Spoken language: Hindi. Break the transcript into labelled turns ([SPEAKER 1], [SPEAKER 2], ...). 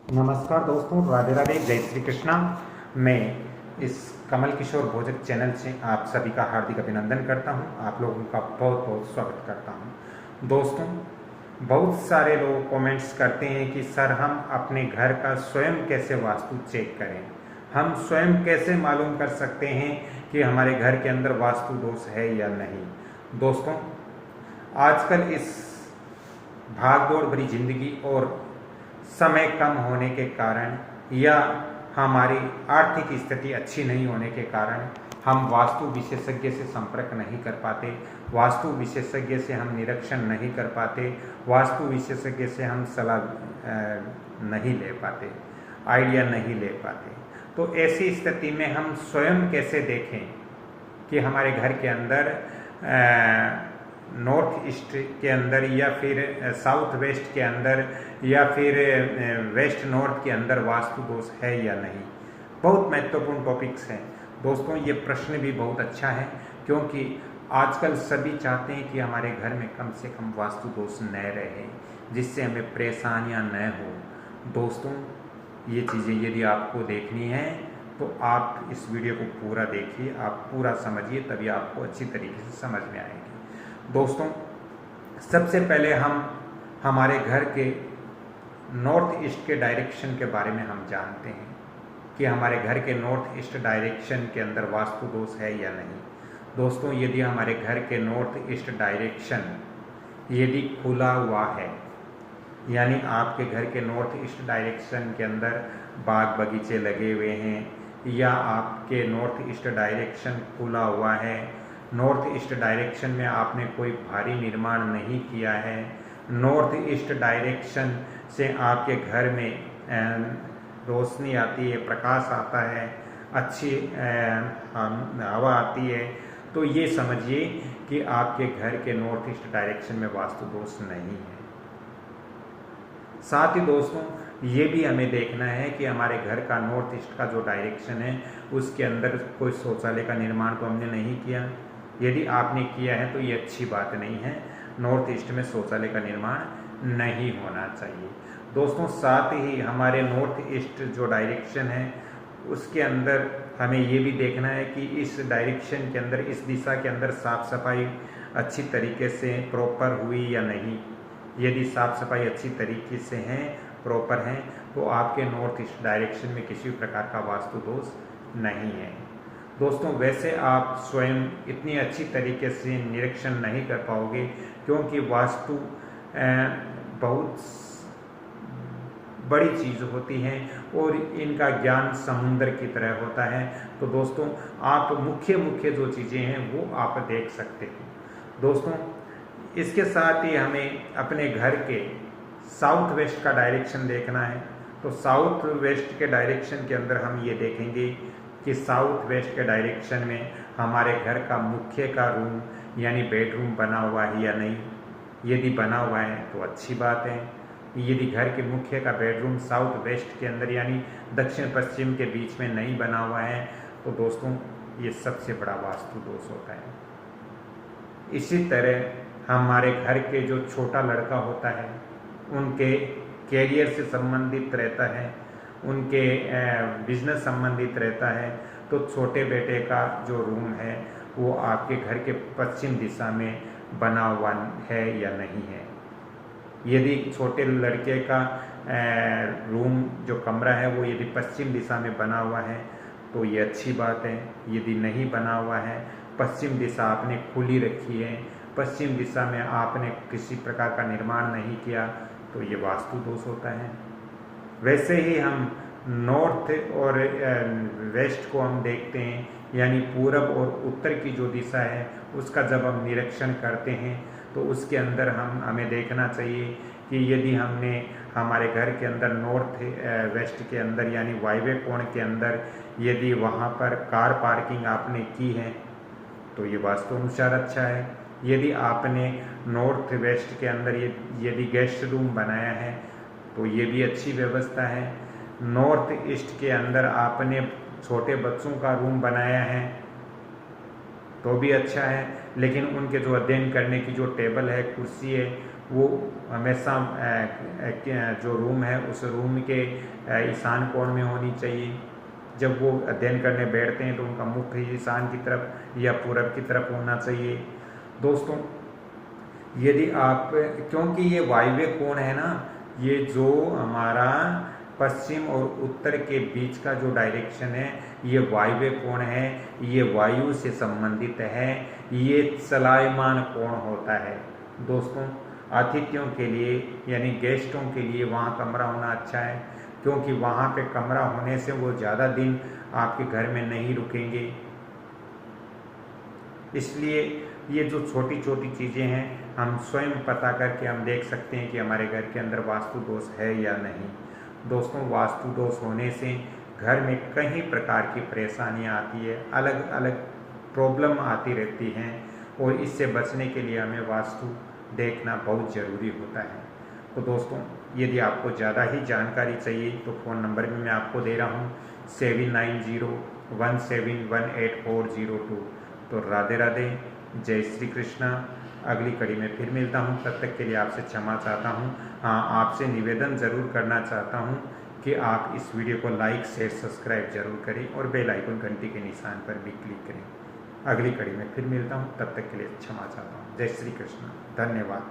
[SPEAKER 1] नमस्कार दोस्तों, राधे राधे, जय श्री कृष्णा। मैं इस कमल किशोर भोजक चैनल से आप सभी का हार्दिक अभिनंदन करता हूं। आप लोगों का बहुत बहुत स्वागत करता हूं। दोस्तों, बहुत सारे लोग कमेंट्स करते हैं कि सर हम अपने घर का स्वयं कैसे वास्तु चेक करें, हम स्वयं कैसे मालूम कर सकते हैं कि हमारे घर के अंदर वास्तु दोष है या नहीं। दोस्तों, आजकल इस भागदौड़ भरी जिंदगी और समय कम होने के कारण या हमारी आर्थिक स्थिति अच्छी नहीं होने के कारण हम वास्तु विशेषज्ञ से संपर्क नहीं कर पाते, वास्तु विशेषज्ञ से हम निरीक्षण नहीं कर पाते, वास्तु विशेषज्ञ से हम सलाह नहीं ले पाते, आइडिया नहीं ले पाते। तो ऐसी स्थिति में हम स्वयं कैसे देखें कि हमारे घर के अंदर नॉर्थ ईस्ट के अंदर या फिर साउथ वेस्ट के अंदर या फिर वेस्ट नॉर्थ के अंदर वास्तु दोष है या नहीं। बहुत महत्वपूर्ण टॉपिक्स हैं दोस्तों। ये प्रश्न भी बहुत अच्छा है क्योंकि आजकल सभी चाहते हैं कि हमारे घर में कम से कम वास्तु दोष न रहे, जिससे हमें परेशानियां न हो। दोस्तों, ये चीज़ें यदि आपको देखनी है तो आप इस वीडियो को पूरा देखिए, आप पूरा समझिए, तभी आपको अच्छी तरीके से समझ में आएगी। दोस्तों, सबसे पहले हम हमारे घर के नॉर्थ ईस्ट के डायरेक्शन के बारे में हम जानते हैं कि हमारे घर के नॉर्थ ईस्ट डायरेक्शन के अंदर वास्तु दोष है या नहीं। दोस्तों, यदि हमारे घर के नॉर्थ ईस्ट डायरेक्शन यदि खुला हुआ है, यानी आपके घर के नॉर्थ ईस्ट डायरेक्शन के अंदर बाग बगीचे लगे हुए हैं, या आपके नॉर्थ ईस्ट डायरेक्शन खुला हुआ है, नॉर्थ ईस्ट डायरेक्शन में आपने कोई भारी निर्माण नहीं किया है, नॉर्थ ईस्ट डायरेक्शन से आपके घर में रोशनी आती है, प्रकाश आता है, अच्छी हवा आती है, तो ये समझिए कि आपके घर के नॉर्थ ईस्ट डायरेक्शन में वास्तु दोष नहीं है। साथ ही दोस्तों, ये भी हमें देखना है कि हमारे घर का नॉर्थ ईस्ट का जो डायरेक्शन है उसके अंदर कोई शौचालय का निर्माण तो हमने नहीं किया। यदि आपने किया है तो ये अच्छी बात नहीं है, नॉर्थ ईस्ट में शौचालय का निर्माण नहीं होना चाहिए। दोस्तों, साथ ही हमारे नॉर्थ ईस्ट जो डायरेक्शन है उसके अंदर हमें ये भी देखना है कि इस डायरेक्शन के अंदर, इस दिशा के अंदर साफ सफाई अच्छी तरीके से प्रॉपर हुई या नहीं। यदि साफ सफाई अच्छी तरीके से है, प्रॉपर है, तो आपके नॉर्थ ईस्ट डायरेक्शन में किसी प्रकार का वास्तु दोष नहीं है। दोस्तों, वैसे आप स्वयं इतनी अच्छी तरीके से निरीक्षण नहीं कर पाओगे क्योंकि वास्तु बहुत बड़ी चीज़ होती है और इनका ज्ञान समुद्र की तरह होता है। तो दोस्तों, आप मुख्य जो चीज़ें हैं वो आप देख सकते हो। दोस्तों, इसके साथ ही हमें अपने घर के साउथ वेस्ट का डायरेक्शन देखना है। तो साउथ वेस्ट के डायरेक्शन के अंदर हम ये देखेंगे कि साउथ वेस्ट के डायरेक्शन में हमारे घर का मुख्य का रूम यानी बेडरूम बना हुआ है या नहीं। यदि बना हुआ है तो अच्छी बात है। यदि घर के मुख्य का बेडरूम साउथ वेस्ट के अंदर यानी दक्षिण पश्चिम के बीच में नहीं बना हुआ है तो दोस्तों ये सबसे बड़ा वास्तु दोष होता है। इसी तरह हमारे घर के जो छोटा लड़का होता है उनके कैरियर से संबंधित रहता है, उनके बिजनेस संबंधित रहता है, तो छोटे बेटे का जो रूम है वो आपके घर के पश्चिम दिशा में बना हुआ है या नहीं है। यदि छोटे लड़के का रूम जो कमरा है वो यदि पश्चिम दिशा में बना हुआ है तो ये अच्छी बात है। यदि नहीं बना हुआ है, पश्चिम दिशा आपने खुली रखी है, पश्चिम दिशा में आपने किसी प्रकार का निर्माण नहीं किया, तो ये वास्तु दोष होता है। वैसे ही हम नॉर्थ और वेस्ट को हम देखते हैं, यानी पूरब और उत्तर की जो दिशा है उसका जब हम निरीक्षण करते हैं तो उसके अंदर हमें देखना चाहिए कि यदि हमने हमारे घर के अंदर नॉर्थ वेस्ट के अंदर यानी वायव्य कोण के अंदर यदि वहाँ पर कार पार्किंग आपने की है तो ये वास्तु अनुसार अच्छा है। यदि आपने नॉर्थ वेस्ट के अंदर यदि गेस्ट रूम बनाया है तो ये भी अच्छी व्यवस्था है। नॉर्थ ईस्ट के अंदर आपने छोटे बच्चों का रूम बनाया है तो भी अच्छा है, लेकिन उनके जो अध्ययन करने की जो टेबल है, कुर्सी है, वो हमेशा जो रूम है उस रूम के ईशान कोण में होनी चाहिए। जब वो अध्ययन करने बैठते हैं तो उनका मुख ईशान की तरफ या पूरब की तरफ होना चाहिए। दोस्तों यदि आप, क्योंकि ये वायव्य कोण है ना, ये जो हमारा पश्चिम और उत्तर के बीच का जो डायरेक्शन है ये वायव्य कोण है, ये वायु से संबंधित है, ये चलायमान कोण होता है। दोस्तों अतिथियों के लिए यानी गेस्टों के लिए वहाँ कमरा होना अच्छा है, क्योंकि वहाँ पे कमरा होने से वो ज़्यादा दिन आपके घर में नहीं रुकेंगे। इसलिए ये जो छोटी छोटी चीज़ें हैं हम स्वयं पता करके हम देख सकते हैं कि हमारे घर के अंदर वास्तु दोष है या नहीं। दोस्तों वास्तु दोष होने से घर में कई प्रकार की परेशानियां आती है, अलग अलग प्रॉब्लम आती रहती हैं, और इससे बचने के लिए हमें वास्तु देखना बहुत ज़रूरी होता है। तो दोस्तों यदि आपको ज़्यादा ही जानकारी चाहिए तो फ़ोन नंबर भी मैं आपको दे रहा हूँ 7901718402। तो राधे राधे, जय श्री कृष्णा। अगली कड़ी में फिर मिलता हूँ, तब तक के लिए आपसे क्षमा चाहता हूँ। हाँ, आपसे निवेदन ज़रूर करना चाहता हूँ कि आप इस वीडियो को लाइक शेयर सब्सक्राइब जरूर करें और बेल आइकन घंटी के निशान पर भी क्लिक करें। अगली कड़ी में फिर मिलता हूँ, तब तक के लिए क्षमा चाहता हूँ। जय श्री कृष्ण, धन्यवाद।